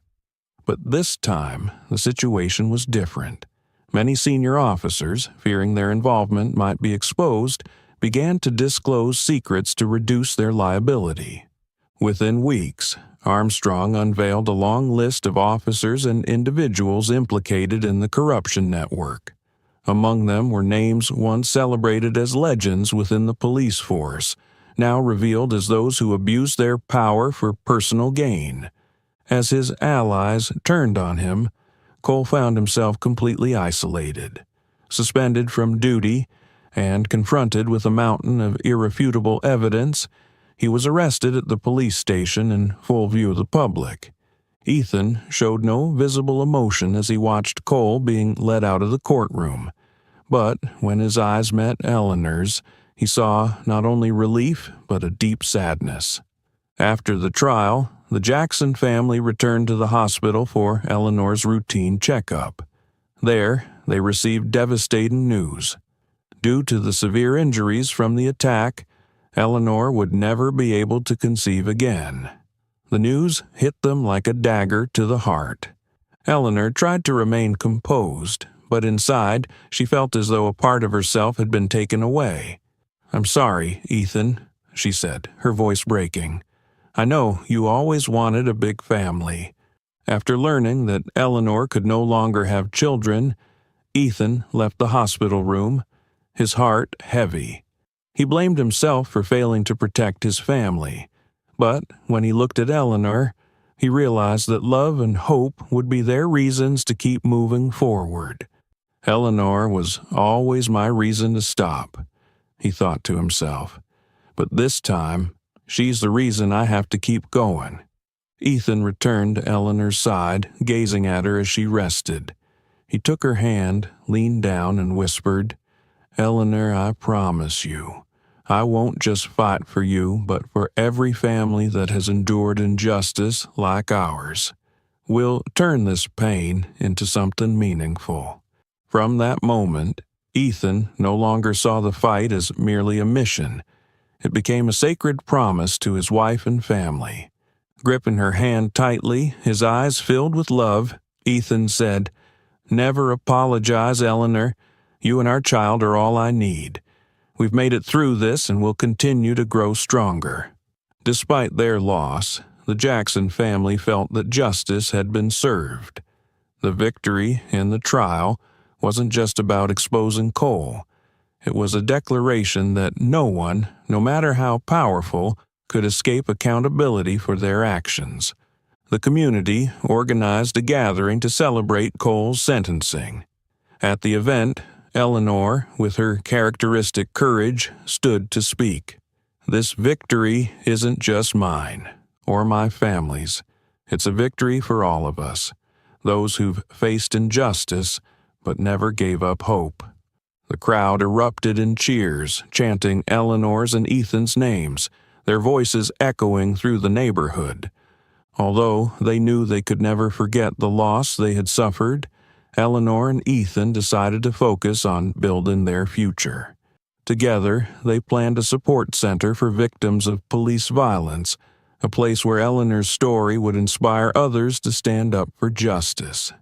But this time, the situation was different. Many senior officers, fearing their involvement might be exposed, began to disclose secrets to reduce their liability. Within weeks, Armstrong unveiled a long list of officers and individuals implicated in the corruption network. Among them were names once celebrated as legends within the police force, now revealed as those who abused their power for personal gain. As his allies turned on him, Cole found himself completely isolated, suspended from duty, and confronted with a mountain of irrefutable evidence. He was arrested at the police station in full view of the public. Ethan showed no visible emotion as he watched Cole being led out of the courtroom. But when his eyes met Eleanor's, he saw not only relief but a deep sadness. After the trial, the Jackson family returned to the hospital for Eleanor's routine checkup. There, they received devastating news. Due to the severe injuries from the attack, Eleanor would never be able to conceive again. The news hit them like a dagger to the heart. Eleanor tried to remain composed, but inside she felt as though a part of herself had been taken away. "I'm sorry, Ethan," she said, her voice breaking. "I know you always wanted a big family." After learning that Eleanor could no longer have children, Ethan left the hospital room, his heart heavy. He blamed himself for failing to protect his family, but when he looked at Eleanor, he realized that love and hope would be their reasons to keep moving forward. "Eleanor was always my reason to stop," he thought to himself, "but this time, she's the reason I have to keep going." Ethan returned to Eleanor's side, gazing at her as she rested. He took her hand, leaned down, and whispered, "Eleanor, I promise you, I won't just fight for you, but for every family that has endured injustice like ours. We'll turn this pain into something meaningful." From that moment, Ethan no longer saw the fight as merely a mission. It became a sacred promise to his wife and family. Gripping her hand tightly, his eyes filled with love, Ethan said, "Never apologize, Eleanor. You and our child are all I need. We've made it through this and will continue to grow stronger." Despite their loss, the Jackson family felt that justice had been served. The victory in the trial wasn't just about exposing Cole. It was a declaration that no one, no matter how powerful, could escape accountability for their actions. The community organized a gathering to celebrate Cole's sentencing. At the event, Eleanor, with her characteristic courage, stood to speak. "This victory isn't just mine, or my family's. It's a victory for all of us, those who've faced injustice but never gave up hope." The crowd erupted in cheers, chanting Eleanor's and Ethan's names, their voices echoing through the neighborhood. Although they knew they could never forget the loss they had suffered, Eleanor and Ethan decided to focus on building their future. Together, they planned a support center for victims of police violence, a place where Eleanor's story would inspire others to stand up for justice.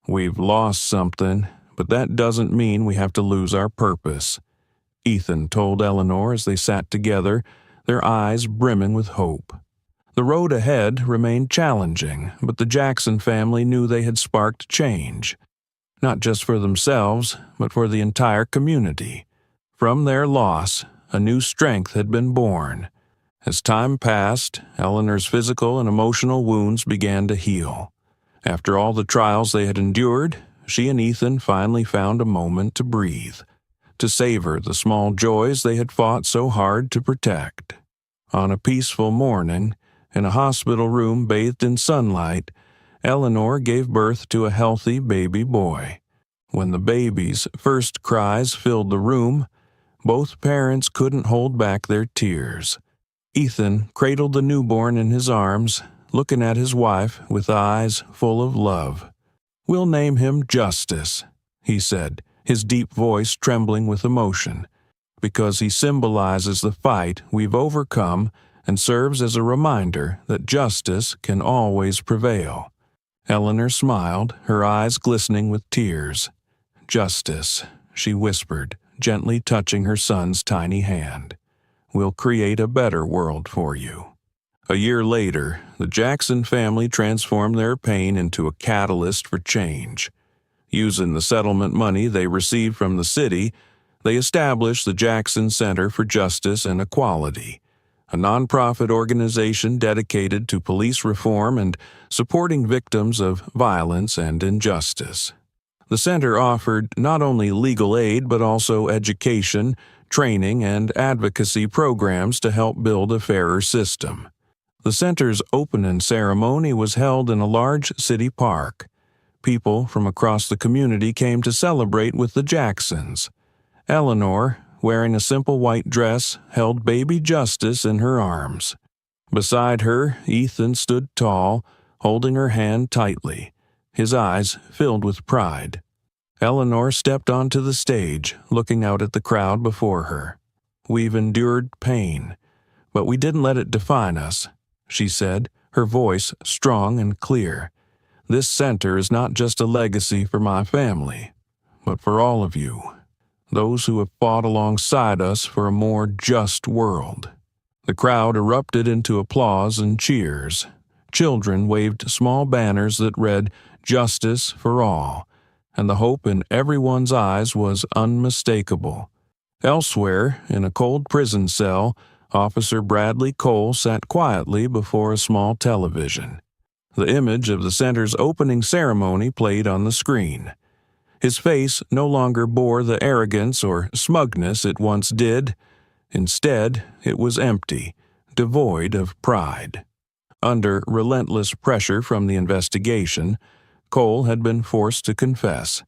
"We've lost something, but that doesn't mean we have to lose our purpose," Ethan told Eleanor as they sat together, their eyes brimming with hope. The road ahead remained challenging, but the Jackson family knew they had sparked change. Not just for themselves, but for the entire community. From their loss, a new strength had been born. As time passed, Eleanor's physical and emotional wounds began to heal. After all the trials they had endured, she and Ethan finally found a moment to breathe, to savor the small joys they had fought so hard to protect. On a peaceful morning, in a hospital room bathed in sunlight, Eleanor gave birth to a healthy baby boy. When the baby's first cries filled the room, both parents couldn't hold back their tears. Ethan cradled the newborn in his arms, looking at his wife with eyes full of love. "We'll name him Justice," he said, his deep voice trembling with emotion, "because he symbolizes the fight we've overcome and serves as a reminder that justice can always prevail." Eleanor smiled, her eyes glistening with tears. "Justice," she whispered, gently touching her son's tiny hand. "We'll create a better world for you." A year later, the Jackson family transformed their pain into a catalyst for change. Using the settlement money they received from the city, they established the Jackson Center for Justice and Equality, a nonprofit organization dedicated to police reform and supporting victims of violence and injustice. The center offered not only legal aid but also education, training, and advocacy programs to help build a fairer system. The center's opening ceremony was held in a large city park. People from across the community came to celebrate with the Jacksons. Eleanor, wearing a simple white dress, held baby Justice in her arms. Beside her, Ethan stood tall, holding her hand tightly, his eyes filled with pride. Eleanor stepped onto the stage, looking out at the crowd before her. "We've endured pain, but we didn't let it define us," she said, her voice strong and clear. "This center is not just a legacy for my family, but for all of you, those who have fought alongside us for a more just world." The crowd erupted into applause and cheers. Children waved small banners that read, "Justice for all," and the hope in everyone's eyes was unmistakable. Elsewhere, in a cold prison cell, Officer Bradley Cole sat quietly before a small television. The image of the center's opening ceremony played on the screen. His face no longer bore the arrogance or smugness it once did. Instead, it was empty, devoid of pride. Under relentless pressure from the investigation, Cole had been forced to confess.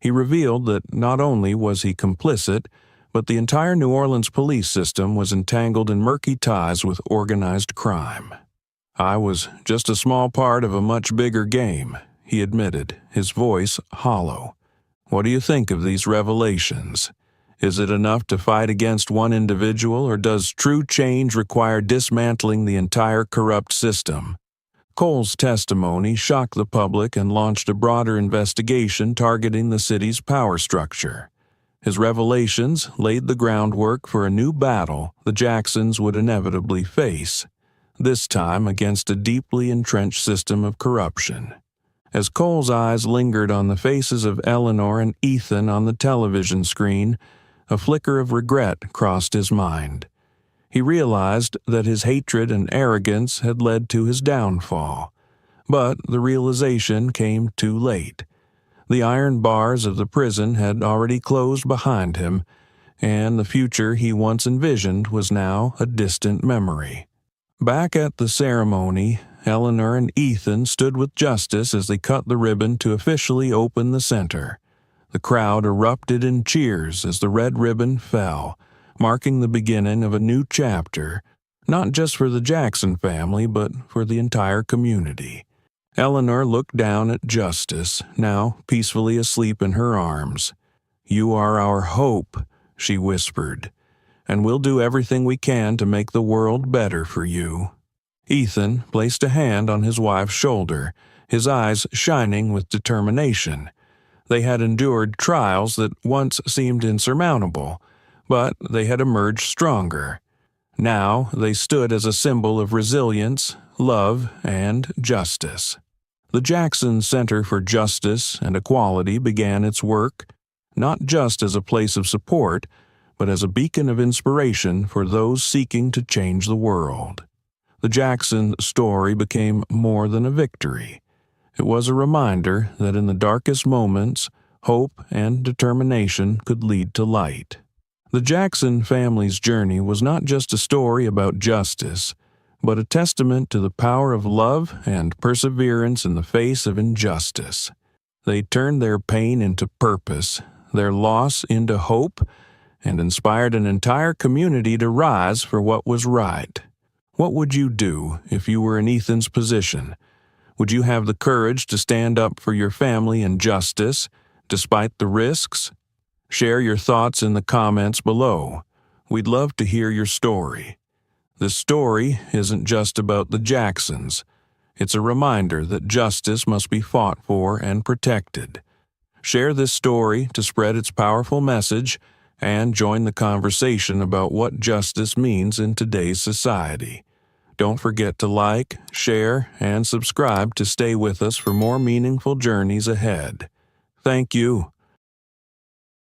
He revealed that not only was he complicit, but the entire New Orleans police system was entangled in murky ties with organized crime. "I was just a small part of a much bigger game," he admitted, his voice hollow. "What do you think of these revelations? Is it enough to fight against one individual, or does true change require dismantling the entire corrupt system?" Cole's testimony shocked the public and launched a broader investigation targeting the city's power structure. His revelations laid the groundwork for a new battle the Jacksons would inevitably face, this time against a deeply entrenched system of corruption. As Cole's eyes lingered on the faces of Eleanor and Ethan on the television screen, a flicker of regret crossed his mind. He realized that his hatred and arrogance had led to his downfall, but the realization came too late. The iron bars of the prison had already closed behind him, and the future he once envisioned was now a distant memory. Back at the ceremony, Eleanor and Ethan stood with Justice as they cut the ribbon to officially open the center. The crowd erupted in cheers as the red ribbon fell, marking the beginning of a new chapter, not just for the Jackson family, but for the entire community. Eleanor looked down at Justice, now peacefully asleep in her arms. "You are our hope," she whispered, "and we'll do everything we can to make the world better for you." Ethan placed a hand on his wife's shoulder, his eyes shining with determination. They had endured trials that once seemed insurmountable, but they had emerged stronger. Now they stood as a symbol of resilience, love, and justice. The Jackson Center for Justice and Equality began its work, not just as a place of support, but as a beacon of inspiration for those seeking to change the world. The Jackson story became more than a victory. It was a reminder that in the darkest moments, hope and determination could lead to light. The Jackson family's journey was not just a story about justice, but a testament to the power of love and perseverance in the face of injustice. They turned their pain into purpose, their loss into hope, and inspired an entire community to rise for what was right. What would you do if you were in Ethan's position? Would you have the courage to stand up for your family and justice, despite the risks? Share your thoughts in the comments below. We'd love to hear your story. This story isn't just about the Jacksons. It's a reminder that justice must be fought for and protected. Share this story to spread its powerful message and join the conversation about what justice means in today's society. Don't forget to like, share, and subscribe to stay with us for more meaningful journeys ahead. Thank you.